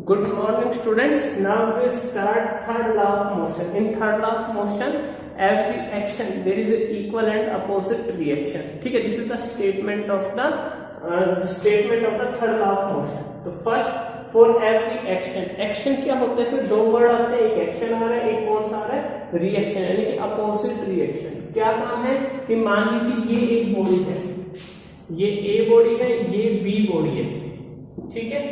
Good morning students. Now we start third law of motion. In third law of motion, every action there is an equal and opposite reaction. ठीक है, this is the statement of the third law of motion. तो first for every action क्या होता है, इसमें दो word आते हैं, एक एक्शन आ रहा है, एक कौन सा आ रहा है, रिएक्शन, यानी कि अपोजिट रिएक्शन. क्या काम है कि मान लीजिए ये एक बॉडी है, ये ए बॉडी है, ये बी बॉडी है. ठीक है,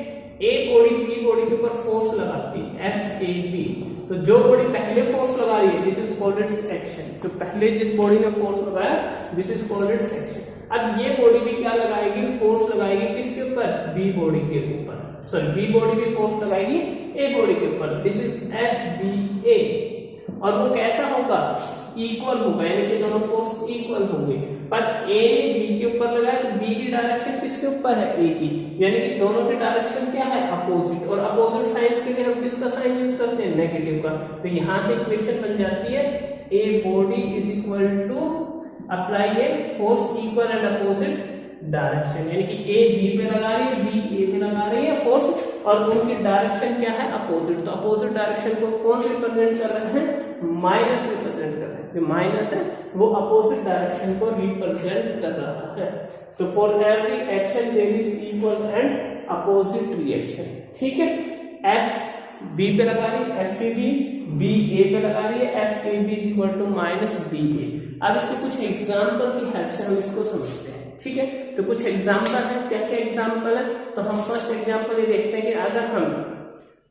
ए बॉडी बी बॉडी के ऊपर फोर्स लगाती है FAB. तो जो बॉडी पहले फोर्स लगा रही है this is called its action. जो पहले जिस बॉडी ने फोर्स लगाया this is called its action. अब ये बॉडी भी क्या लगाएगी, फोर्स लगाएगी किसके ऊपर, बी बॉडी के ऊपर. सॉरी, बी बॉडी भी फोर्स लगाएगी ए बॉडी के ऊपर. This is FBA. और वो कैसा होगा, इक्वल होगा, यानी कि दोनों फोर्स इक्वल होंगे. पर ए ने बी के ऊपर लगाया तो बी की डायरेक्शन किसके ऊपर है, ए की, यानी कि दोनों की डायरेक्शन क्या है, अपोजिट. और अपोजिट साइन के लिए हम किसका साइन यूज करते हैं, नेगेटिव का. तो यहां से इक्वेशन बन जाती है A body is equal to apply a force equal and opposite direction, यानी कि ए बी पे लगा रही है, बी ए पे लगा रही है फोर्स, और उनकी डायरेक्शन क्या है, अपोजिट. तो अपोजिट डायरेक्शन को कौन रिप्रेजेंट कर रहे हैं, माइनस रिप्रेजेंट कर रहे हैं. जो माइनस है वो अपोजिट डायरेक्शन को रिप्रेजेंट कर रहा है. तो for every action there is equal and opposite reaction. ठीक है, एफ बी पे लगा रही है, FAB, बी ए पे लगा रही है, FAB is equal to minus BA. अब इसके कुछ एग्जाम्पल की हेल्प से हम इसको समझते हैं. ठीक है, तो कुछ एग्जाम्पल है. क्या क्या एग्जाम्पल है, तो हम फर्स्ट एग्जाम्पल ये देखते हैं कि अगर हम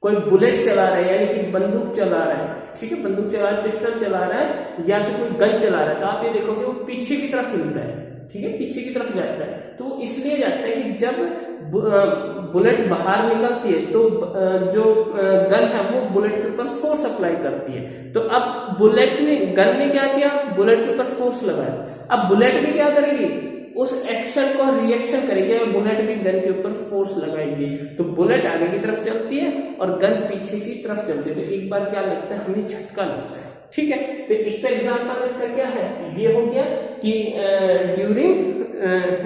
कोई बुलेट चला रहे हैं, यानी कि बंदूक चला रहे हैं, ठीक है, बंदूक चला रहे हैं, पिस्टल चला रहा है, या फिर कोई गन चला रहा है, तो आप ये देखोगे वो पीछे की तरफ हिलता है. ठीक है, पीछे की तरफ जाता है. तो वो इसलिए जाता है कि जब बुलेट बाहर निकलती है तो जो गन है वो बुलेट के ऊपर फोर्स अप्लाई करती है. तो अब बुलेट ने, गन ने क्या किया, बुलेट के ऊपर फोर्स लगाया. अब बुलेट भी क्या करेगी, उस एक्शन को रिएक्शन करेगी और बुलेट भी गन के ऊपर फोर्स लगाएगी. तो बुलेट आगे की तरफ चलती है और गन पीछे की तरफ चलती है. तो एक बार क्या लगता है, हमें झटका लगता है. ठीक है, तो एक एग्जांपल इसका क्या है, ये हो गया कि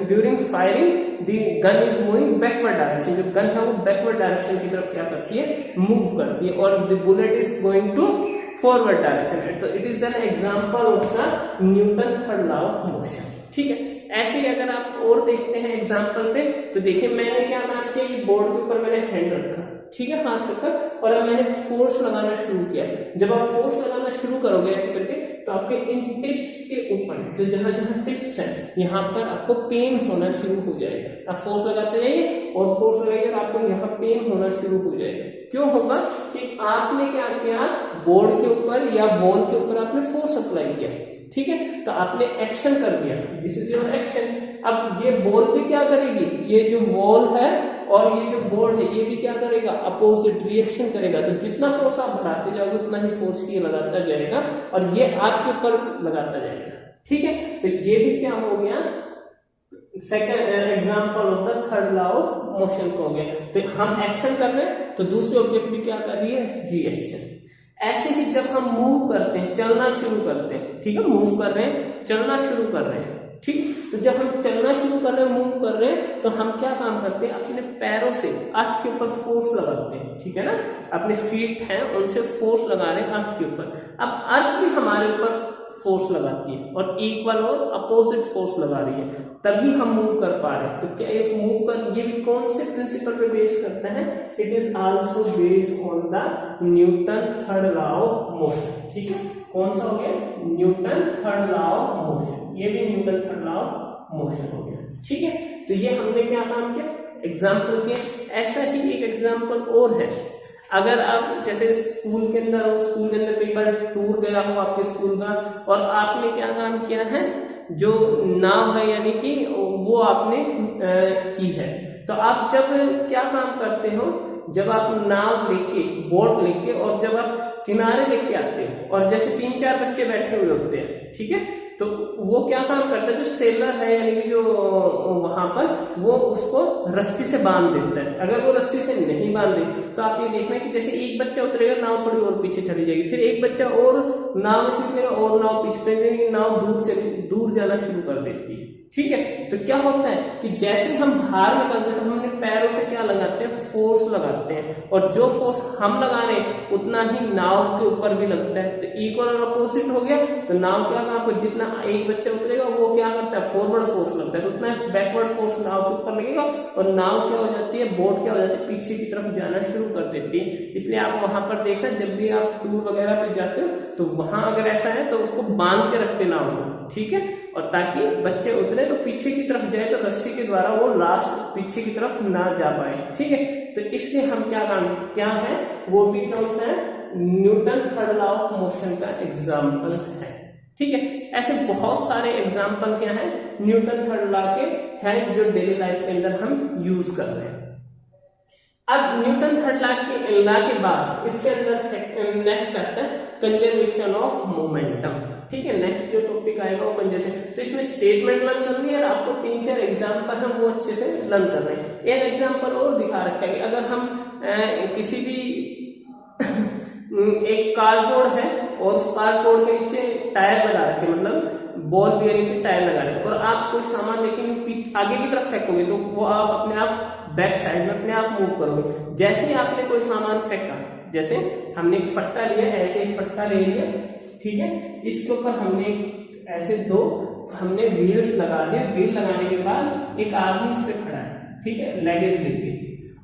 during firing the gun is moving backward direction. जो गन है वो बैकवर्ड डायरेक्शन की तरफ क्या करती है, मूव करती है, और the bullet is going to forward direction. तो it is an example of the Newton third law of motion. ठीक है, ऐसे ही अगर आप और देखते हैं एग्जांपल पे, तो देखिए मैंने क्या काम किया, ये बोर्ड के ऊपर मैंने हैंड रखा, ठीक है, हाथ रखा, और अब मैंने फोर्स लगाना शुरू किया. जब आप फोर्स लगाना शुरू करोगे ऐसे करके, तो आपके इन टिप्स के ऊपर जो जहां जहां टिप्स है यहाँ पर आपको पेन होना शुरू हो जाएगा. आप फोर्स लगाते जाइए और फोर्स लगाइए और आपको यहाँ पेन होना शुरू हो जाएगा. क्यों होगा कि आपने क्या किया, बोर्ड के ऊपर या बॉल के ऊपर आपने फोर्स अप्लाई किया. ठीक है, तो आपने एक्शन कर दिया, दिस इज योर एक्शन. अब ये बॉल भी क्या करेगी, ये जो बॉल है और ये जो बोर्ड है ये भी क्या करेगा, अपोजिट रिएक्शन करेगा. तो जितना फोर्स आप बढ़ाते जाओगे उतना ही फोर्स ये लगाता जाएगा और ये आपके ऊपर लगाता जाएगा. ठीक है, तो ये भी क्या हो गया, second example of the third law of motion को हो गया. तो हम एक्शन कर रहे हैं तो दूसरे ऑब्जेक्ट भी क्या कर रही है, रिएक्शन. ऐसे ही जब हम मूव करते हैं, चलना शुरू करते हैं, ठीक है, मूव कर रहे हैं, चलना शुरू कर रहे हैं. ठीक, तो जब हम चलना शुरू कर रहे हैं, मूव कर रहे हैं, तो हम क्या काम करते हैं, अपने पैरों से अर्थ के ऊपर फोर्स लगाते हैं. ठीक है ना, अपने फीट हैं उनसे फोर्स लगा रहे हैं अर्थ के ऊपर. अब अर्थ भी हमारे ऊपर फोर्स लगाती है और इक्वल और अपोजिट फोर्स लगा रही है, तभी हम मूव कर पा रहे हैं. तो क्या ये मूव कर, ये भी कौन से प्रिंसिपल पे बेस करता है, it is also based on the Newton third law of motion. ठीक है, कौन सा हो गया, Newton third law of motion. ये भी Newton third law of motion हो गया. ठीक है, तो ये हमने क्या काम किया, एग्जाम्पल किया. ऐसा ही एक एग्जाम्पल और है. अगर आप जैसे स्कूल के अंदर हो, स्कूल के अंदर कई बार टूर गया हो आपके स्कूल का, और आपने क्या काम किया है, जो नाव है यानी कि वो आपने की है. तो आप जब क्या काम करते हो, जब आप नाव लेके, बोट लेके, और जब आप किनारे लेके आते हो और जैसे 3-4 बच्चे बैठे हुए होते हैं, ठीक है, तो वो क्या काम करता है, जो सेलर है यानी कि जो वहां पर, वो उसको रस्सी से बांध देता है. अगर वो रस्सी से नहीं बांधे तो आप ये देखना कि जैसे एक बच्चा उतरेगा, नाव थोड़ी और पीछे चली जाएगी, फिर एक बच्चा और नाव से निकलेगा और नाव पीछे चली जाएगी, नाव दूर जाना शुरू कर देती है. ठीक है, तो क्या होता है कि जैसे हम बाहर निकलते हैं तो हम अपने पैरों से क्या लगाते हैं, फोर्स लगाते हैं, और जो फोर्स हम लगा रहे हैं उतना ही नाव के ऊपर भी लगता है। तो इक्वल और अपोजिट हो गया, तो नाव क्या आपको जितना एक बच्चा उतरेगा वो क्या करता है, फॉरवर्ड फोर्स लगता है, तो उतना बैकवर्ड फोर्स नाव के ऊपर लगेगा, और नाव क्या हो जाती है, बोट क्या हो जाती है, पीछे की तरफ जाना शुरू कर देती है। इसलिए आप वहां पर देखना, जब भी आप टूर वगैरह पे जाते हो तो वहां अगर ऐसा है तो उसको बांध के रखते नाव को, ठीक है, और ताकि बच्चे उतरे तो पीछे की तरफ जाए, तो रस्सी के द्वारा वो लास्ट पीछे की तरफ ना जा पाए, ठीक है। तो इसलिए हम क्या है, वो भी कौन सा है, Newton third law of motion का एग्जाम्पल है, ठीक है। ऐसे बहुत सारे एग्जाम्पल क्या है न्यूटन थर्ड लॉ के हैं जो डेली लाइफ के अंदर हम यूज कर रहे हैं। अब न्यूटन थर्ड लॉ के बाद इसके अंदर नेक्स्ट आता है कंजर्वेशन ऑफ मोमेंटम, ठीक है। नेक्स्ट जो टॉपिक आएगा वो कंजर्वेशन, तो इसमें स्टेटमेंट लर्न करनी है और आपको 3-4 एग्जाम्पल हम वो अच्छे से लर्न कर रहे हैं। एक एग्जाम्पल और दिखा रखा है, अगर हम किसी भी एक कार्डबोर्ड है और उस कार्डबोर्ड के नीचे टायर लगा रखे, मतलब बॉल बियरिंग के टायर लगा रखे, और आप कोई सामान लेकिन आगे की तरफ फेंकोगे तो वो आप अपने आप बैक साइड में अपने आप मूव करोगे। जैसे ही आपने कोई सामान फेंका, जैसे हमने एक फट्टा लिया, ऐसे एक फट्टा ले लिया, ठीक है, इसके ऊपर हमने ऐसे हमने व्हील्स लगा दिए। व्हील लगाने के बाद एक आदमी इस पे खड़ा है, ठीक है, लगेज लेके,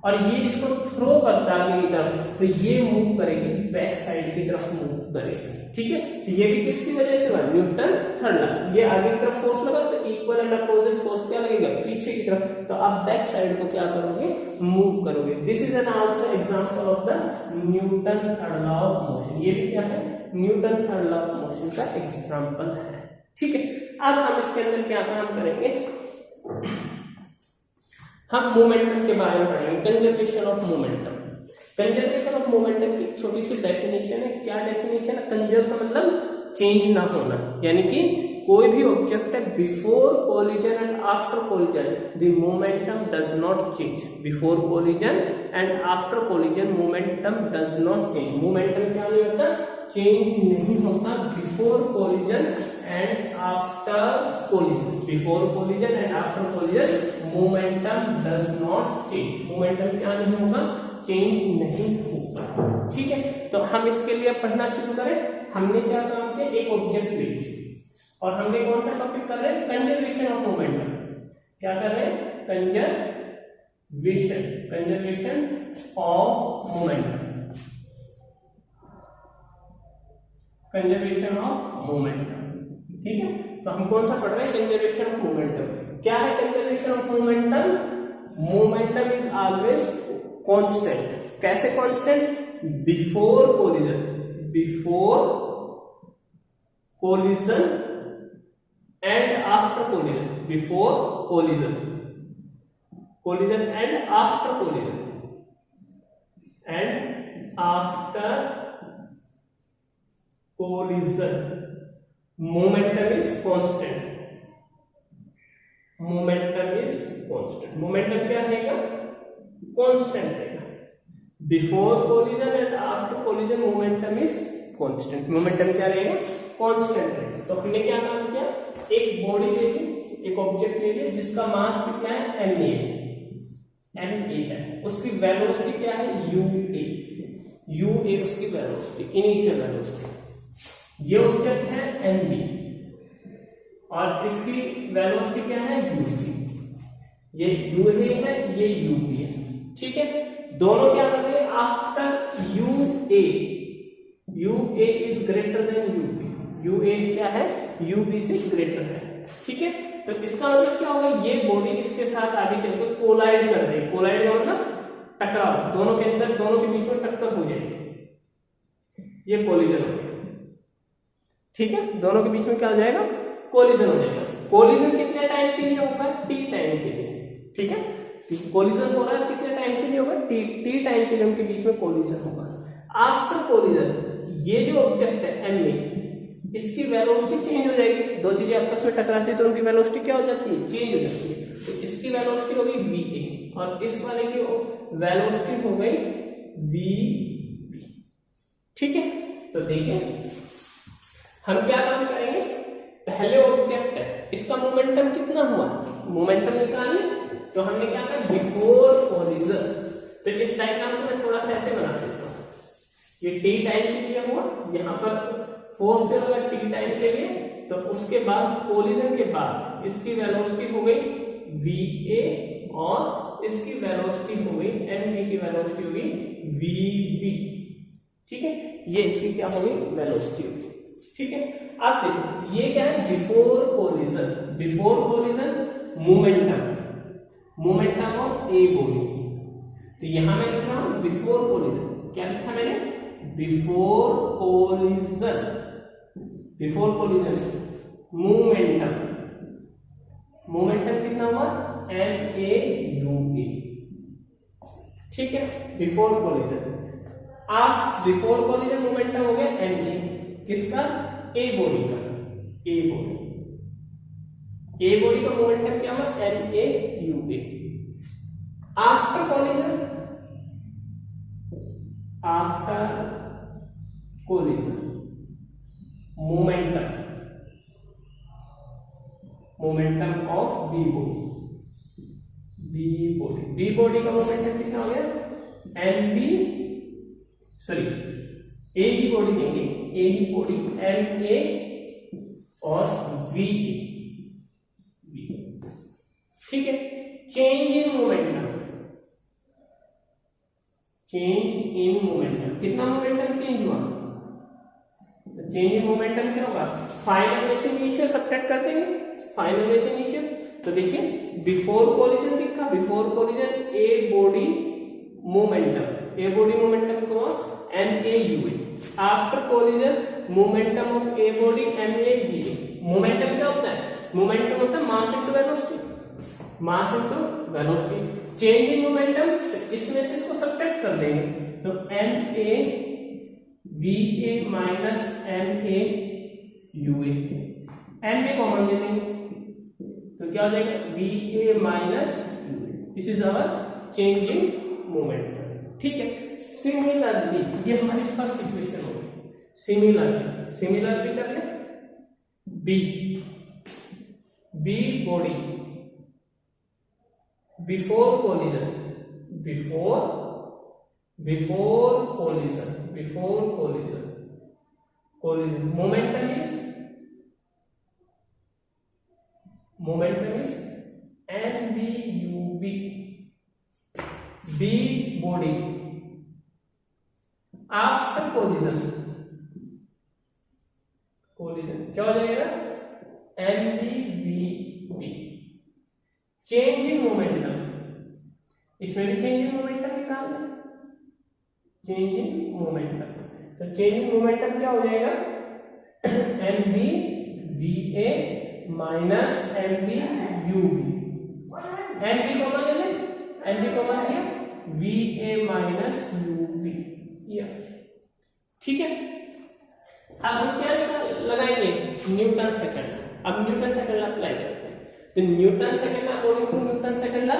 और ये इसको थ्रो करता है आगे की तरफ, तो ये मूव करेगी, बैक साइड की तरफ मूव करेगी, ठीक है। तो ये भी किसकी वजह से हुआ, न्यूटन थर्ड लॉ। ये आगे की तरफ फोर्स लगा तो इक्वल एंड अपोजिट फोर्स क्या लगेगा, पीछे की तरफ, तो आप बैक साइड को क्या करोगे, मूव करोगे। This is an also example of the Newton third law of motion. ये भी क्या है, Newton third law of motion का एग्जांपल है, ठीक है। अब हम इसके अंदर क्या काम करेंगे, हम मोमेंटम के बारे में पढ़ेंगे, conservation of momentum. Conservation of momentum की छोटी सी डेफिनेशन है। क्या डेफिनेशन है, कंजर्व का मतलब चेंज ना होना, यानी कि कोई भी ऑब्जेक्ट है before collision and after collision the momentum does not change. Before collision and after collision momentum does not change. Momentum क्या नहीं होता, चेंज नहीं होता before collision and after collision. Before collision and after collision momentum does not change. Momentum क्या नहीं होगा, change नहीं होगा, ठीक है। तो हम इसके लिए पढ़ना शुरू करें। हमने क्या काम किया, एक ऑब्जेक्ट ली और हमने कौन सा टॉपिक कर रहे हैं, कंजर्वेशन ऑफ मोमेंटम। क्या कर रहे हैं, conservation of momentum, conservation of momentum, ठीक है। तो हम कौन सा पढ़ रहे हैं, कंजर्वेशन ऑफ मोमेंटम। क्या है conservation of momentum, momentum is always constant. कैसे constant, before collision, before collision and after collision, before collision, collision and after collision, and after collision momentum is constant. Momentum is constant. Momentum क्या रहेगा, constant रहेगा। Before collision and after collision momentum is constant. Momentum क्या रहेगा, constant रहेगा। तो हमने क्या काम किया, एक बॉडी ले ली, एक ऑब्जेक्ट ले लिया जिसका मास कितना है, ma है, उसकी वेलोसिटी क्या है, ua उसकी वेलोसिटी, इनिशियल वेलोसिटी। ये ऑब्जेक्ट है mb और इसकी वेलोसिटी क्या है, uv। ये ua है, ये ub है, ठीक है। दोनों क्या कर रहे हैं, after ua is greater than ua क्या है, ub से ग्रेटर है, ठीक है। तो इसका मतलब क्या होगा, ये बॉडी इसके साथ आगे चलकर कोलाइड कर रही है। कोलाइड का मतलब टकराव, दोनों के अंदर, दोनों के बीच में टक्कर हो जाएगी, ये कोलिजन हो गया, ठीक है। दोनों के बीच में क्या हो जाएगा, कोलिजन हो जाएगा। कोलिजन कितने टाइम के लिए होगा, t टाइम के लिए, ठीक है। कोलिजन हो रहा है कितने टाइम के लिए होगा, t टाइम के लिए उनके बीच में कोलिजन होगा। आफ्टर कोलिजन ये जो ऑब्जेक्ट है ma, इसकी वेलोसिटी चेंज हो जाएगी। दो चीजें आपस में टकराती है तो उनकी वेलोसिटी क्या हो जाती है, चेंज हो जाती है। तो इसकी वेलोसिटी हो गई va और इस वाले की वेलोसिटी हो गई vb, ठीक है। तो देखिए हम क्या काम करेंगे, पहले ऑब्जेक्ट है, इसका मोमेंटम कितना हुआ, मोमेंटम निकालने, तो हमने क्या कहा, बिफोर कोलिजन तो इस डायग्राम को मैं थोड़ा सा ऐसे बना देता हूँ, ये टी टाइम के लिए हुआ, यहाँ पर फोर्स दिया होगा टी टाइम के लिए, तो उसके बाद कोलिजन के बाद इसकी वेलोसिटी हो गई va और इसकी वेलोसिटी हो गई mv की वेलोसिटी हो गई vb, ठीक है, ये इसकी क्या हो गई वेलोसिटी हो गई, ठीक है। अब देखो ये क्या है, before collision momentum of A body, तो यहां मैं लिख रहा हूं बिफोर कोलिजन, क्या लिखा मैंने, बिफोर कोलिजन मोमेंटम कितना हुआ ma, ठीक है, बिफोर कोलिजन। आज बिफोर कोलिजन मोमेंटम हो गया ma, किसका, ए बॉडी का, ए बॉडी का मोमेंटम क्या हुआ ma, after collision momentum of B body का मोमेंटम कितना हो गया mb, सॉरी ए की बॉडी देंगे, ए की बॉडी ma और va, ठीक है। चेंज इन मोमेंटम कितना मोमेंटम चेंज हुआ, तो चेंज इन मोमेंटम क्या होगा, फाइनल रेशन इनिशियल सब्ट्रैक्ट कर देंगे, फाइनल रेशन इनिशियल, तो देखिए बिफोर कोलिजन लिखा, before collision A body momentum को ma, after collision momentum of A body ma, momentum क्या होता है, मोमेंटम होता है mass into velocity, change in momentum, इसमें से इसको सब्ट्रैक्ट कर देंगे, तो ma va minus ma ua, ma common ले लेंगे, तो क्या हो जाएगा va minus, this is our change in momentum, ठीक है। सिमिलरली ये हमारी फर्स्ट इक्वेशन होगी, सिमिलरली कर ले, B body before collision momentum is mvub, B body after collision क्या हो जाएगा mvvb, चेंज इन मोमेंटम, इसमें भी चेंज इन मोमेंटम निकालना, चेंज इन मोमेंटम, तो चेंज इन मोमेंटम क्या हो जाएगा mvva minus mvub, mv common ले ले, mv कॉमन लिया, va माइनस ub, ठीक है। अब हम क्या लगाएंगे, न्यूटन सेकंड, अब न्यूटन सेकंड अप्लाई करते हैं, तो Newton second according to Newton second law,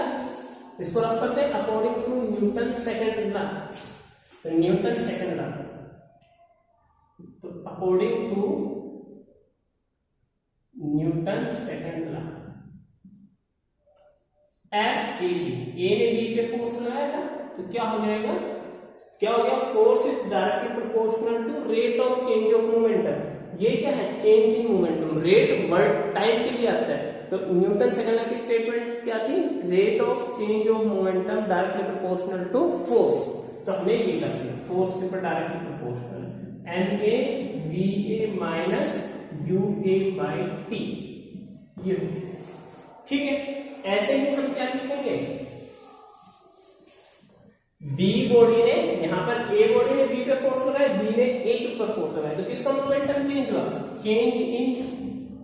इसको रख करते हैं according to Newton second law, तो न्यूटन सेकंड लॉ, तो according to Newton second law, F A ने B पे फोर्स लगाया था, तो क्या हो जाएगा, क्या हो गया, force is directly proportional to rate of change of momentum, ये क्या है change in momentum, rate word time के लिए आता है, तो न्यूटन सेकंड लॉ की स्टेटमेंट क्या थी, rate of change of momentum directly proportional to force, तो हमने ये कर दिया, फोर्स के ऊपर directly proportional, ma va minus ua by t, ये ठीक है। ऐसे ही हम क्या लिखेंगे, बी बॉडी ने यहाँ पर ए बॉडी ने बी पे फोर्स लगाया, बी ने ए के ऊपर फोर्स लगाया, तो किसका मोमेंटम चेंज हुआ, change in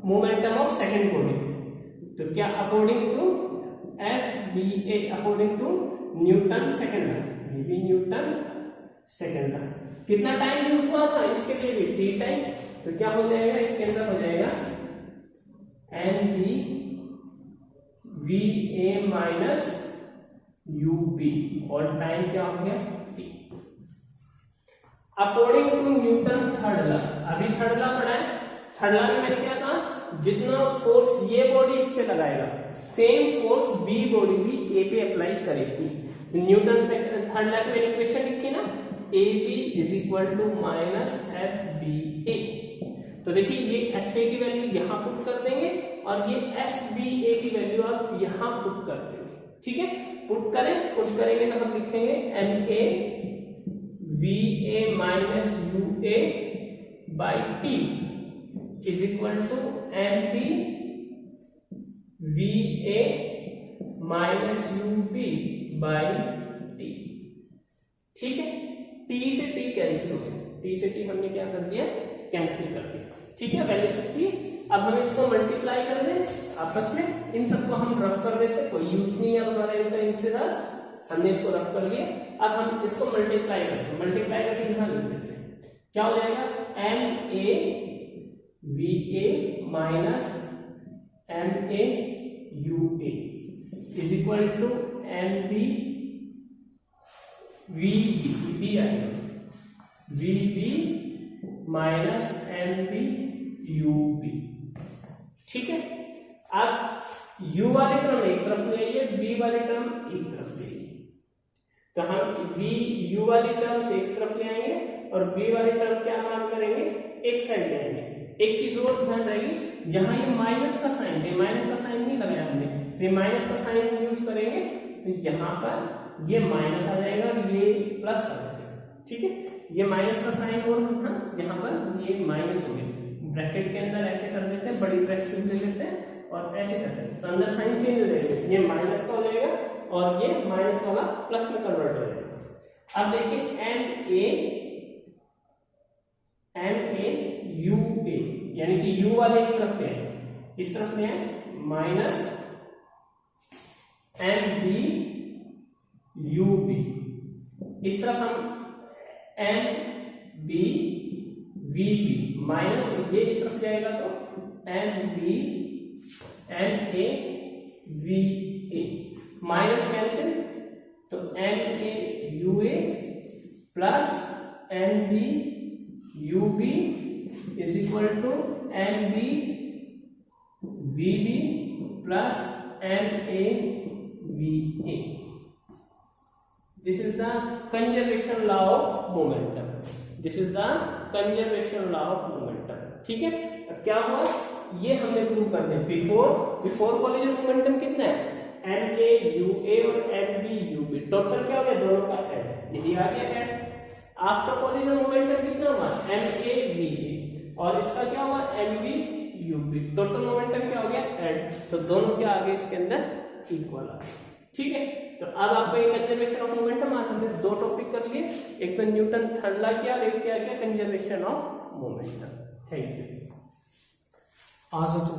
momentum of second body, तो क्या according to FBA, according to Newton second law, ये भी न्यूटन सेकंड लॉ, कितना टाइम यूज हुआ था इसके लिए भी टी टाइम, तो क्या हो जाएगा, इसके अंदर हो जाएगा NB VA माइनस UB, और टाइम क्या हो गया T, according to Newton third law, अभी थर्ड लॉ पढ़ा है, थर्ड लॉ में मैंने क्या कहा, जितना फोर्स ये बॉडी इस पे लगाएगा सेम फोर्स बी बॉडी भी ए पे अप्लाई करेगी। न्यूटन से थर्ड लॉ में इक्वेशन लिखी ना, A B is equal to minus F B A. तो देखिए ये एफ ए की वैल्यू यहाँ पुट कर देंगे और ये एफ बी ए की वैल्यू आप यहाँ पुट कर देंगे। ठीक है, पुट करेंगे तो हम लिखेंगे M A V A minus U A by T is equal to M B V A minus U B by T. ठीक है, टी से टी कैंसिल हो गया, टी से टी हमने क्या कर दिया, कैंसिल कर दिया। ठीक है, वैल्यू कितनी, अब हम इसको मल्टीप्लाई कर दें आपस में, इन सबको हम रफ कर देते, कोई यूज नहीं है हमारा इनका, इनसे हमने इसको रफ कर दिया। अब हम इसको मल्टीप्लाई करते हैं, मल्टीप्लाई करके यहाँ लिख देते हैं, क्या हो जाएगा, M A V A minus M A U A is equal to M B V B आएगा V B minus M B U B. ठीक है, अब u वाली टर्म एक तरफ ले आइए, b वाली टर्म एक तरफ ले आइए, तो हम v u वाली टर्म से एक तरफ ले आएंगे और b वाली टर्म क्या काम करेंगे, एक साइड ले आएंगे। एक चीज और ध्यान रहेगी, यहाँ ये माइनस का साइन है, माइनस का साइन नहीं लगाया हमने, ये माइनस का साइन यूज करेंगे तो यहाँ पर ये माइनस आ जाएगा और ये प्लस आ जाएगा। ठीक है, ये माइनस का साइन और यहाँ पर ये माइनस हो गया, ब्रैकेट के अंदर ऐसे कर देते हैं, बड़ी ब्रैकेट ले लेते हैं और ऐसे करते हैं, तो अंदर साइन चेंज हो जाएगा, ये माइनस का हो जाएगा और ये माइनस वाला प्लस में कन्वर्ट हो जाएगा। अब देखिए एम ए यू ए, यानी कि u वाले इस तरफ ले आए, इस तरफ ले आए minus M B U B, इस तरफ हम M B V B minus, ये इस तरफ जाएगा तो M B M A V A minus cancel, तो M A U A plus M B U B is equal to M B V B plus M A V A. This is the conservation law of momentum, this is the conservation law of momentum. ठीक है, क्या हुआ, ये हमने prove कर दिया। Before collision momentum कितना है, एम ए यू ए और M B U B, total क्या हो गया, दोनों का ऐड, यही आ गया ऐड। आफ्टर कॉलिजन मोमेंटम कितना हुआ, एम ए वी ए और इसका क्या हुआ, M B U B, total momentum क्या हो गया, ऐड, तो दोनों के आगे इसके अंदर इक्वल आ गया। ठीक है, तो अब आपको एक कंजर्वेशन ऑफ मोमेंटम, आज हमने दो टॉपिक कर लिए, एक तो न्यूटन थर्ड लॉ किया और एक क्या किया, conservation of momentum. Thank you. आज तो